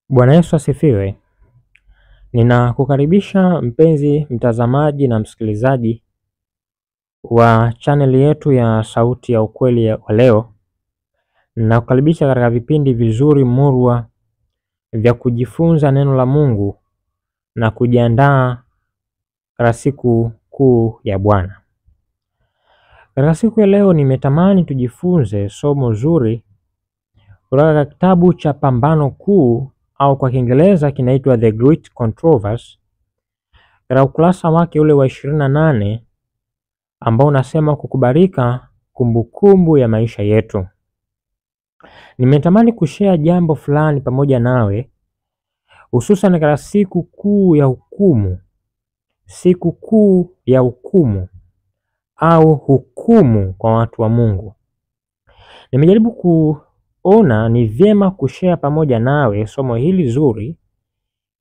Bwana Yesu asifiwe. Ninakukaribisha mpenzi mtazamaji na msikilizaji wa chaneli yetu ya Sauti ya Ukweli wa leo. Ninakukaribisha katika vipindi vizuri murwa vya kujifunza neno la Mungu na kujiandaa katika siku kuu ya Bwana. Katika siku ya leo nimetamani tujifunze somo zuri kutoka kitabu cha Pambano Kuu, au kwa Kiingereza kinaitwa The Great Controversy, katika ukurasa wake ule wa 28 ambao unasema kukubalika, kumbukumbu ya maisha yetu. Nimetamani kushare jambo fulani pamoja nawe, hususan katika siku kuu ya hukumu, siku kuu ya hukumu au hukumu kwa watu wa Mungu. Nimejaribu kuona ni vyema kushare pamoja nawe somo hili zuri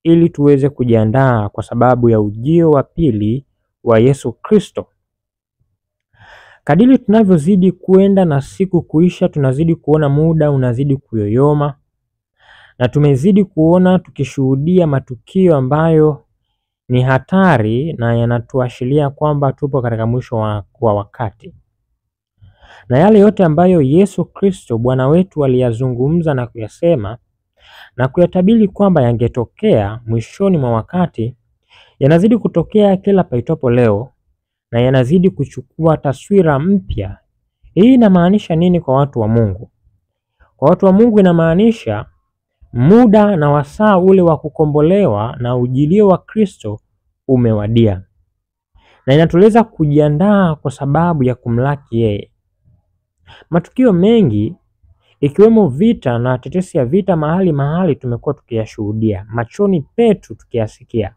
ili tuweze kujiandaa kwa sababu ya ujio wa pili wa Yesu Kristo. Kadiri tunavyozidi kuenda na siku kuisha, tunazidi kuona muda unazidi kuyoyoma, na tumezidi kuona tukishuhudia matukio ambayo ni hatari na yanatuashiria kwamba tupo katika mwisho wa wakati. Na yale yote ambayo Yesu Kristo Bwana wetu aliyazungumza na kuyasema na kuyatabiri kwamba yangetokea mwishoni mwa wakati, yanazidi kutokea kila paitopo leo na yanazidi kuchukua taswira mpya. Hii inamaanisha nini kwa watu wa Mungu? Kwa watu wa Mungu inamaanisha muda na wasaa ule wa kukombolewa na ujilio wa Kristo umewadia, na inatueleza kujiandaa kwa sababu ya kumlaki yeye. Matukio mengi ikiwemo vita na tetesi ya vita mahali tumekuwa tukiyashuhudia machoni petu, tukiyasikia,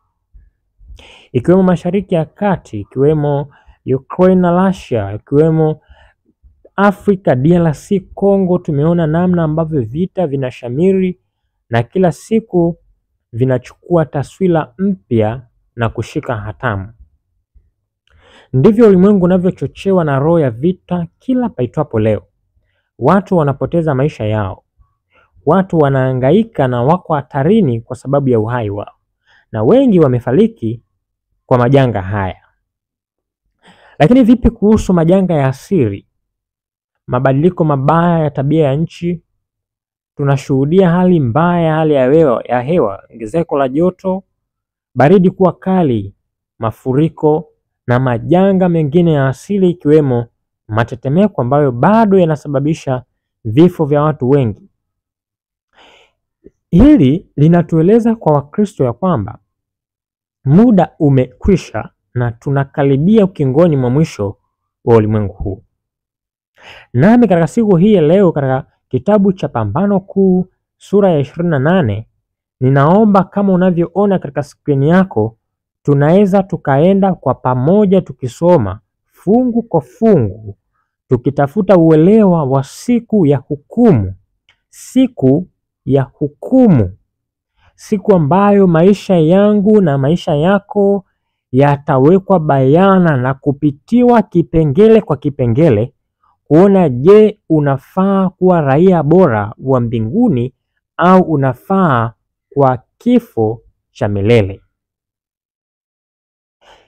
ikiwemo Mashariki ya Kati, ikiwemo Ukraine na Russia, ikiwemo Afrika, DRC Congo. Tumeona namna ambavyo vita vinashamiri na kila siku vinachukua taswira mpya na kushika hatamu. Ndivyo ulimwengu unavyochochewa na roho ya vita kila paitwapo leo. Watu wanapoteza maisha yao, watu wanahangaika na wako hatarini kwa sababu ya uhai wao, na wengi wamefariki kwa majanga haya. Lakini vipi kuhusu majanga ya asili? Mabadiliko mabaya ya tabia ya nchi, tunashuhudia hali mbaya, hali ya hewa, ongezeko la joto, baridi kuwa kali, mafuriko na majanga mengine ya asili ikiwemo matetemeko ambayo bado yanasababisha vifo vya watu wengi. Hili linatueleza kwa Wakristo ya kwamba muda umekwisha na tunakaribia ukingoni mwa mwisho wa ulimwengu huu. Nami katika siku hii ya leo, katika kitabu cha Pambano Kuu sura ya 28, ninaomba kama unavyoona katika skrini yako, tunaweza tukaenda kwa pamoja tukisoma fungu kwa fungu, tukitafuta uelewa wa siku ya hukumu, siku ya hukumu, siku ambayo maisha yangu na maisha yako yatawekwa bayana na kupitiwa kipengele kwa kipengele, kuona je, unafaa kuwa raia bora wa mbinguni au unafaa kwa kifo cha milele.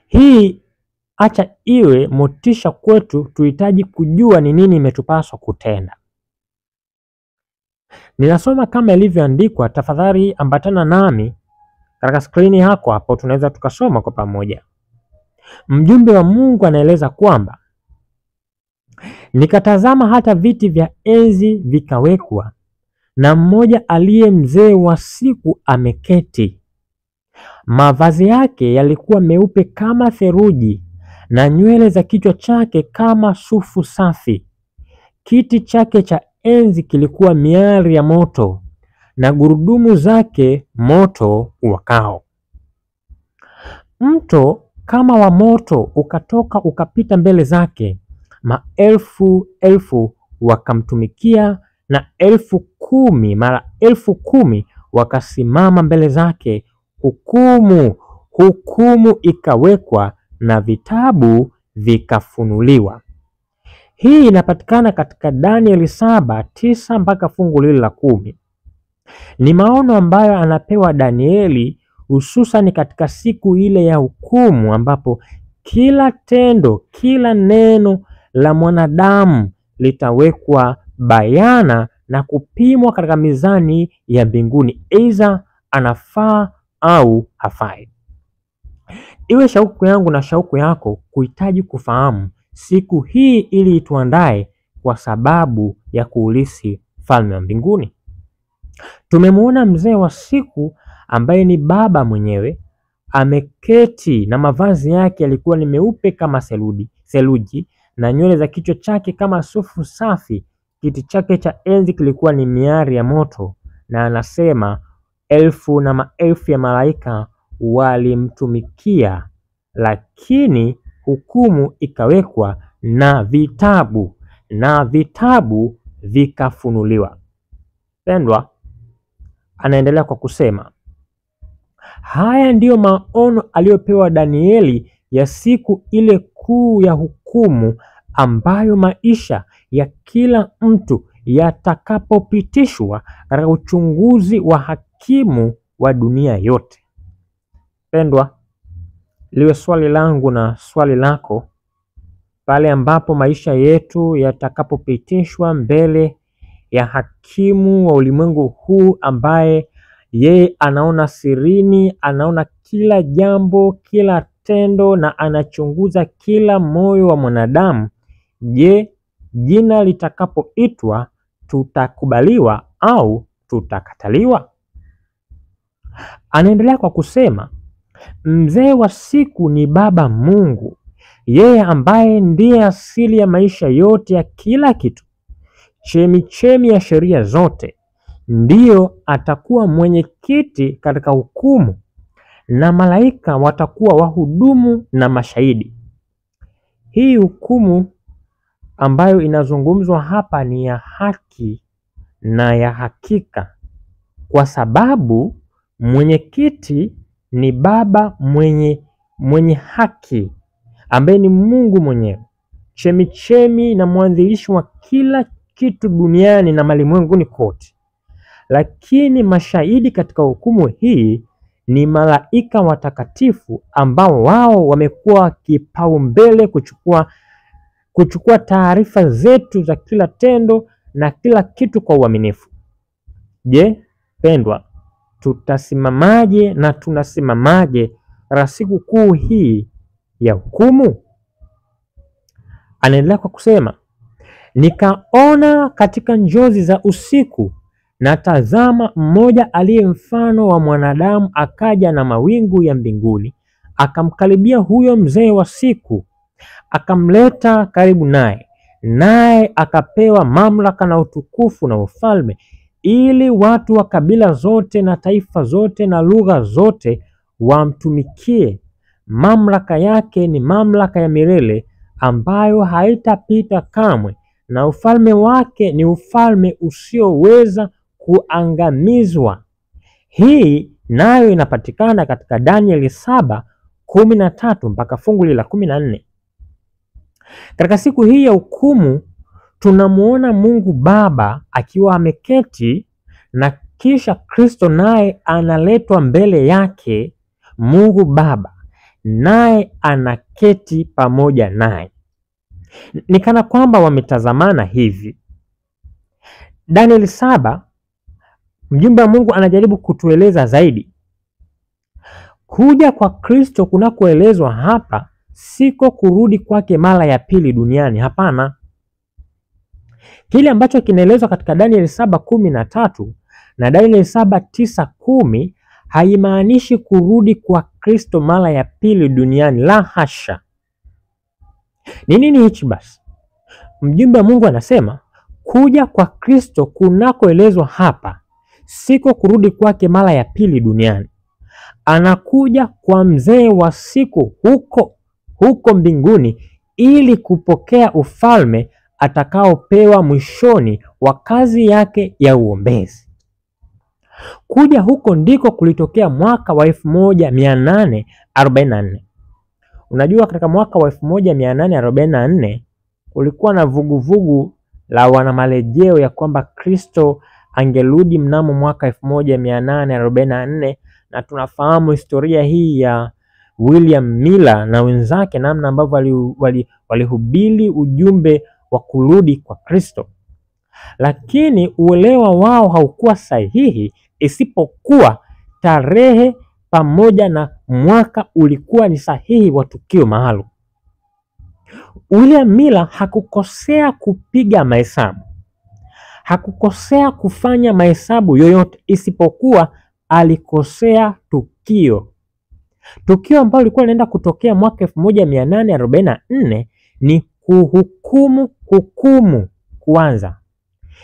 Hii acha iwe motisha kwetu, tuhitaji kujua ni nini imetupaswa kutenda. Ninasoma kama ilivyoandikwa, tafadhali ambatana nami katika skrini yako hapo, tunaweza tukasoma kwa pamoja. Mjumbe wa Mungu anaeleza kwamba nikatazama hata viti vya enzi vikawekwa, na mmoja aliye mzee wa siku ameketi. Mavazi yake yalikuwa meupe kama theluji, na nywele za kichwa chake kama sufu safi. Kiti chake cha enzi kilikuwa miali ya moto, na gurudumu zake moto uwakao. Mto kama wa moto ukatoka ukapita mbele zake. Maelfu elfu wakamtumikia, na 10,000 mara 10,000 wakasimama mbele zake. Hukumu ikawekwa na vitabu vikafunuliwa. Hii inapatikana katika Danieli 7:9 mpaka fungu lile la 10. Ni maono ambayo anapewa Danieli hususan katika siku ile ya hukumu, ambapo kila tendo, kila neno la mwanadamu litawekwa bayana na kupimwa katika mizani ya mbinguni, aidha anafaa au hafai. Iwe shauku yangu na shauku yako kuhitaji kufahamu siku hii ili ituandae kwa sababu ya kuulisi falme wa mbinguni. Tumemwona mzee wa siku ambaye ni Baba mwenyewe ameketi na mavazi yake yalikuwa ni meupe kama seluji na nywele za kichwa chake kama sufu safi. Kiti chake cha enzi kilikuwa ni miari ya moto, na anasema elfu na maelfu ya malaika walimtumikia, lakini hukumu ikawekwa na vitabu vikafunuliwa. Pendwa, anaendelea kwa kusema, haya ndiyo maono aliyopewa Danieli ya siku ile kuu ya hukumu, ambayo maisha ya kila mtu yatakapopitishwa katika uchunguzi wa hakimu wa dunia yote. Pendwa, liwe swali langu na swali lako, pale ambapo maisha yetu yatakapopitishwa mbele ya hakimu wa ulimwengu huu, ambaye yeye anaona sirini, anaona kila jambo, kila tendo, na anachunguza kila moyo wa mwanadamu. Je, jina litakapoitwa tutakubaliwa au tutakataliwa? Anaendelea kwa kusema, mzee wa siku ni Baba Mungu, yeye ambaye ndiye asili ya maisha yote ya kila kitu, chemichemi ya sheria zote. Ndiyo atakuwa mwenyekiti katika hukumu, na malaika watakuwa wahudumu na mashahidi. Hii hukumu ambayo inazungumzwa hapa ni ya haki na ya hakika, kwa sababu mwenyekiti ni Baba mwenye haki, ambaye ni Mungu mwenyewe, chemichemi na mwanzilishi wa kila kitu duniani na malimwenguni kote. Lakini mashahidi katika hukumu hii ni malaika watakatifu, ambao wao wamekuwa kipaumbele kuchukua taarifa zetu za kila tendo na kila kitu kwa uaminifu. Je, pendwa, tutasimamaje na tunasimamaje katika siku kuu hii ya hukumu? Anaendelea kwa kusema, nikaona katika njozi za usiku, na tazama, mmoja aliye mfano wa mwanadamu akaja na mawingu ya mbinguni, akamkaribia huyo mzee wa siku, akamleta karibu naye akapewa mamlaka na utukufu na ufalme, ili watu wa kabila zote na taifa zote na lugha zote wamtumikie. Mamlaka yake ni mamlaka ya milele, ambayo haitapita kamwe, na ufalme wake ni ufalme usioweza kuangamizwa. Hii nayo inapatikana katika Danieli 7:13 mpaka fungu la 14. Katika siku hii ya hukumu tunamuona Mungu Baba akiwa ameketi, na kisha Kristo naye analetwa mbele yake. Mungu Baba naye anaketi pamoja naye, ni kana kwamba wametazamana hivi. Danieli 7, mjumbe wa Mungu anajaribu kutueleza zaidi. Kuja kwa Kristo kunakoelezwa hapa siko kurudi kwake mara ya pili duniani, hapana. Kile ambacho kinaelezwa katika Danieli 7:13 na Danieli 7:9-10 haimaanishi kurudi kwa Kristo mara ya pili duniani, la hasha. Ni nini hichi basi? Mjumbe wa Mungu anasema kuja kwa Kristo kunakoelezwa hapa siko kurudi kwake mara ya pili duniani. Anakuja kwa mzee wa siku huko mbinguni, ili kupokea ufalme atakaopewa mwishoni wa kazi yake ya uombezi. Kuja huko ndiko kulitokea mwaka wa 1844. Unajua, katika mwaka wa 1844 kulikuwa na vuguvugu la wanamarejeo ya kwamba Kristo angerudi mnamo mwaka 1844, na tunafahamu historia hii ya William Miller na wenzake, namna ambavyo walihubiri ujumbe wa kurudi kwa Kristo. Lakini uelewa wao haukuwa sahihi, isipokuwa tarehe pamoja na mwaka ulikuwa ni sahihi wa tukio maalum. William Miller hakukosea kupiga mahesabu, hakukosea kufanya mahesabu yoyote, isipokuwa alikosea tukio. Tukio ambalo lilikuwa linaenda kutokea mwaka 1844 ni hukumu kuanza.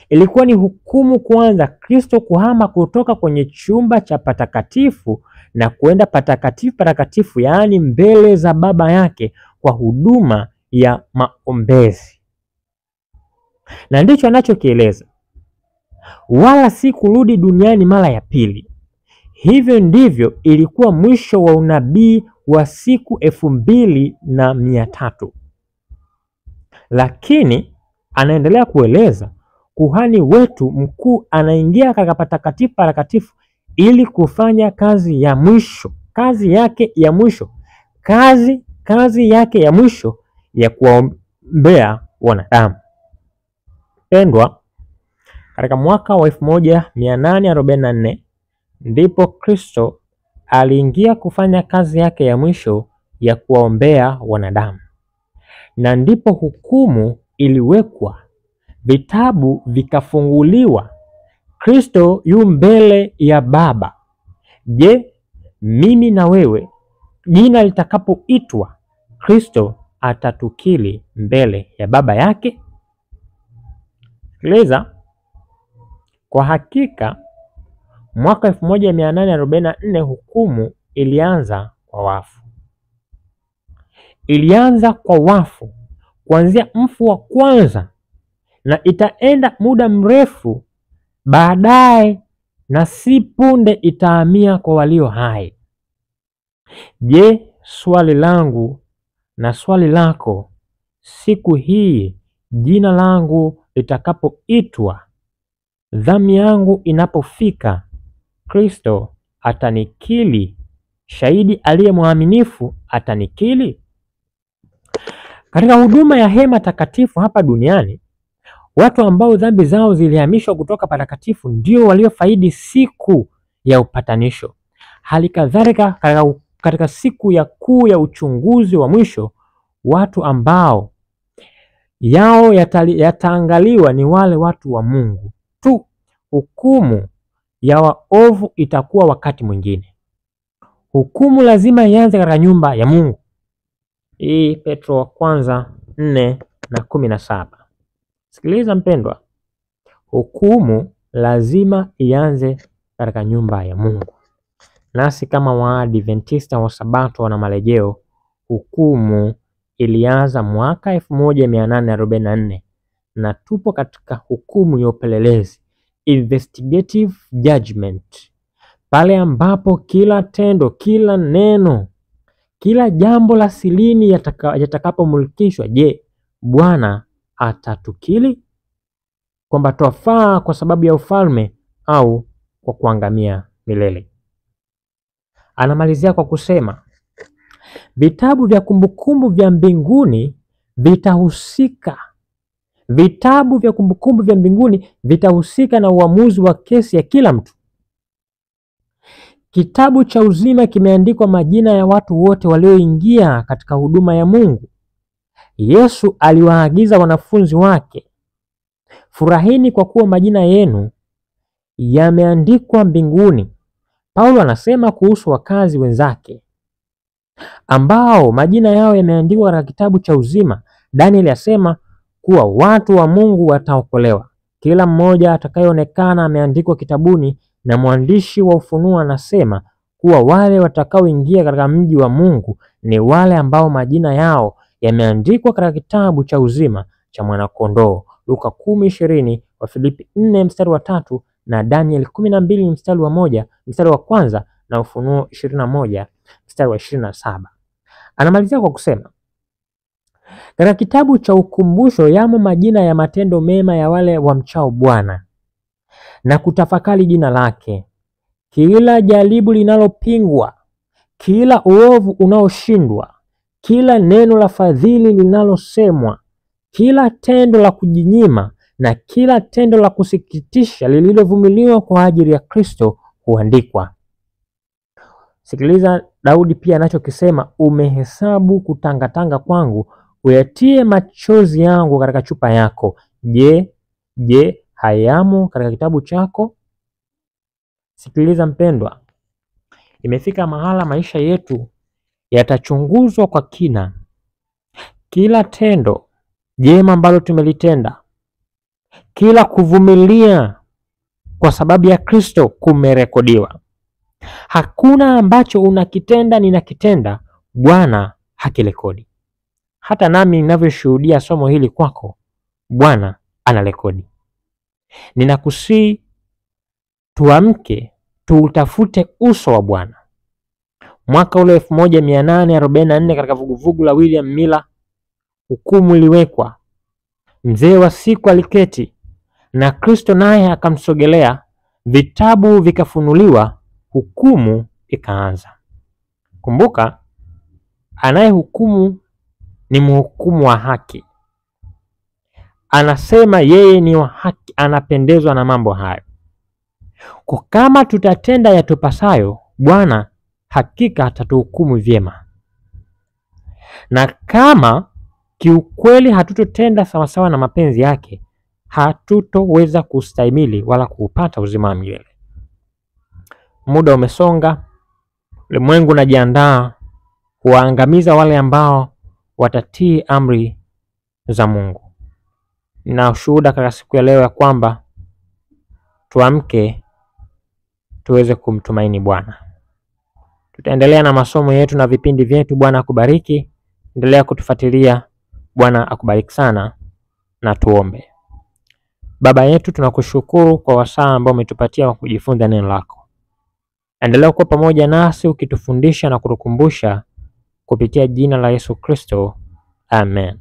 Ilikuwa ni hukumu kuanza, Kristo kuhama kutoka kwenye chumba cha patakatifu na kuenda patakatifu, yaani mbele za Baba yake kwa huduma ya maombezi. Na ndicho anachokieleza, wala si kurudi duniani mara ya pili. Hivyo ndivyo ilikuwa mwisho wa unabii wa siku 2300. Lakini anaendelea kueleza, kuhani wetu mkuu anaingia katika patakatifu ili kufanya kazi ya mwisho, kazi yake ya mwisho, kazi yake ya mwisho ya kuombea wanadamu. Pendwa, katika mwaka wa 1844 ndipo Kristo aliingia kufanya kazi yake ya mwisho ya kuwaombea wanadamu, na ndipo hukumu iliwekwa, vitabu vikafunguliwa, Kristo yu mbele ya Baba. Je, mimi na wewe, jina litakapoitwa, Kristo atatukili mbele ya Baba yake? Sikiliza, kwa hakika mwaka 1844 hukumu ilianza kwa wafu. Ilianza kwa wafu kuanzia mfu wa kwanza, na itaenda muda mrefu baadaye, na si punde itahamia kwa walio hai. Je, swali langu na swali lako siku hii, jina langu litakapoitwa, dhamu yangu inapofika, Kristo atanikili? Shahidi aliye mwaminifu atanikili? Katika huduma ya hema takatifu hapa duniani, watu ambao dhambi zao zilihamishwa kutoka patakatifu ndio waliofaidi siku ya upatanisho. Hali kadhalika katika siku ya kuu ya uchunguzi wa mwisho, watu ambao yao yataangaliwa ni wale watu wa Mungu tu. Hukumu ya waovu itakuwa wakati mwingine. Hukumu lazima ianze katika nyumba ya Mungu. Hii Petro wa kwanza 4:17. Sikiliza mpendwa, hukumu lazima ianze katika nyumba ya Mungu. Nasi kama Waadventista wa Sabato na marejeo, hukumu ilianza mwaka 1844 na tupo katika hukumu ya upelelezi, investigative judgment, pale ambapo kila tendo, kila neno, kila jambo la silini yatakapomulkishwa. Je, Bwana atatukili kwamba twafaa kwa sababu ya ufalme au kwa kuangamia milele? Anamalizia kwa kusema, vitabu vya kumbukumbu vya mbinguni vitahusika. Vitabu vya kumbukumbu vya mbinguni vitahusika na uamuzi wa kesi ya kila mtu. Kitabu cha uzima kimeandikwa majina ya watu wote walioingia katika huduma ya Mungu. Yesu aliwaagiza wanafunzi wake, furahini kwa kuwa majina yenu yameandikwa mbinguni. Paulo anasema kuhusu wakazi wenzake ambao majina yao yameandikwa katika kitabu cha uzima. Danieli asema kuwa watu wa Mungu wataokolewa, kila mmoja atakayeonekana ameandikwa kitabuni, na mwandishi wa Ufunuo anasema kuwa wale watakaoingia katika mji wa Mungu ni wale ambao majina yao yameandikwa katika kitabu cha uzima cha mwanakondoo. Luka 10:20, Wafilipi 4:3 na Daniel 12:1 mstari wa kwanza na Ufunuo 21:27. Anamalizia kwa kusema, katika kitabu cha ukumbusho yamo majina ya matendo mema ya wale wamchao Bwana. na kutafakari jina lake. Kila jaribu linalopingwa, kila uovu unaoshindwa, kila neno la fadhili linalosemwa, kila tendo la kujinyima na kila tendo la kusikitisha lililovumiliwa kwa ajili ya Kristo huandikwa. Sikiliza Daudi pia anachokisema, umehesabu kutangatanga kwangu, uyatie machozi yangu katika chupa yako. Je, hayamo katika kitabu chako? Sikiliza mpendwa, imefika mahala maisha yetu yatachunguzwa kwa kina. Kila tendo jema ambalo tumelitenda, kila kuvumilia kwa sababu ya Kristo kumerekodiwa. Hakuna ambacho unakitenda ninakitenda Bwana hakirekodi. Hata nami ninavyoshuhudia somo hili kwako, Bwana anarekodi. Ninakusii tuamke, tuutafute uso wa Bwana. Mwaka ule 1844 katika vuguvugu la William Miller, hukumu iliwekwa. Mzee wa siku aliketi na Kristo naye akamsogelea, vitabu vikafunuliwa, hukumu ikaanza. Kumbuka, anayehukumu ni mhukumu wa haki. Anasema yeye ni wa haki, anapendezwa na mambo hayo. Kwa kama tutatenda yatupasayo, Bwana hakika atatuhukumu vyema. Na kama kiukweli hatutotenda sawasawa na mapenzi yake, hatutoweza kustahimili wala kuupata uzima wa milele. Muda umesonga, ulimwengu unajiandaa kuwaangamiza wale ambao watatii amri za Mungu. Na ushuhuda katika siku ya leo ya kwamba tuamke tuweze kumtumaini Bwana. Tutaendelea na masomo yetu na vipindi vyetu. Bwana akubariki. Endelea kutufuatilia. Bwana akubariki sana, na tuombe. Baba yetu, tunakushukuru kwa wasaa ambao umetupatia wa kujifunza neno lako. Endelea kuwa pamoja nasi ukitufundisha na kutukumbusha kupitia jina la Yesu Kristo. Amen.